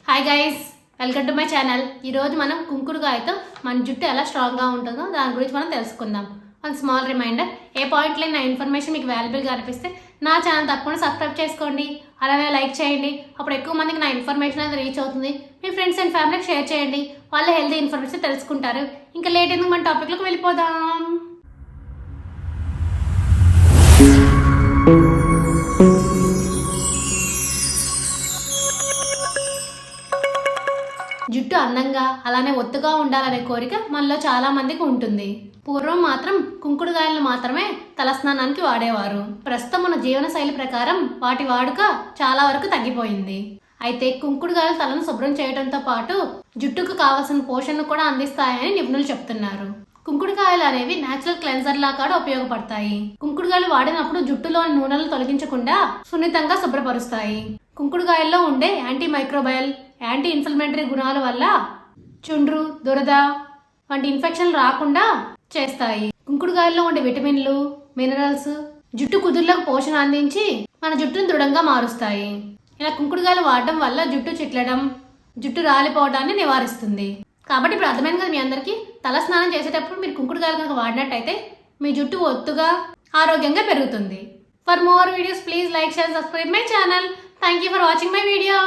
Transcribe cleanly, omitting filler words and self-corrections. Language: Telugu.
Hi guys, welcome to my channel. ఈరోజు మనం కుంకుడుకాయతో మన జుట్టు ఎలా స్ట్రాంగ్గా ఉంటుందో దాని గురించి మనం తెలుసుకుందాం. ఒక స్మాల్ రిమైండర్, ఏ పాయింట్లో నా ఇన్ఫర్మేషన్ మీకు వాల్యుబుల్గా అనిపిస్తే నా ఛానల్ తప్పకుండా సబ్స్క్రైబ్ చేసుకోండి, అలానే లైక్ చేయండి. అప్పుడు ఎక్కువ మందికి నా ఇన్ఫర్మేషన్ అనేది రీచ్ అవుతుంది. మీ ఫ్రెండ్స్ అండ్ ఫ్యామిలీకి షేర్ చేయండి, వాళ్ళ హెల్తీ ఇన్ఫర్మేషన్ తెలుసుకుంటారు. ఇంకా లేట్ ఎందుకు మన టాపిక్లోకి వెళ్ళిపోదాం. జుట్టు అందంగా అలానే ఒత్తుగా ఉండాలనే కోరిక మనలో చాలా మందికి ఉంటుంది. పూర్వం మాత్రం కుంకుడుకాయలను మాత్రమే తలస్నానానికి వాడేవారు. ప్రస్తుతం మన జీవన శైలి ప్రకారం వాటి వాడుక చాలా వరకు తగ్గిపోయింది. అయితే కుంకుడుకాయలు తలను శుభ్రం చేయడంతో పాటు జుట్టుకు కావాల్సిన పోషణను కూడా అందిస్తాయని నిపుణులు చెప్తున్నారు. కుంకుడుకాయలు అనేవి నేచురల్ క్లెన్సర్ లా కూడా ఉపయోగపడతాయి. కుంకుడుకాయలు వాడినప్పుడు జుట్టులోని నూనెలను తొలగించకుండా సున్నితంగా శుభ్రపరుస్తాయి. కుంకుడుకాయల్లో ఉండే యాంటీ మైక్రోబయల్, యాంటీ ఇన్ఫ్లమేటరీ గుణాల వల్ల చుండ్రు, దురద వంటి ఇన్ఫెక్షన్లు రాకుండా చేస్తాయి. కుంకుడుకాయల్లో ఉండే విటమిన్లు, మినరల్స్ జుట్టు కుదుర్లకు పోషణ అందించి మన జుట్టును దృఢంగా మారుస్తాయి. ఇలా కుంకుడుకాయలు వాడడం వల్ల జుట్టు చిట్లడం, జుట్టు రాలిపోవడాన్ని నివారిస్తుంది. కాబట్టి ఇప్పుడు అర్థమైంది కదా మీ అందరికీ, తల స్నానం చేసేటప్పుడు మీరు కుంకుడుకాయలు కనుక వాడినట్టయితే మీ జుట్టు ఒత్తుగా ఆరోగ్యంగా పెరుగుతుంది. For more videos please like, share, subscribe my channel. Thank you for watching my video.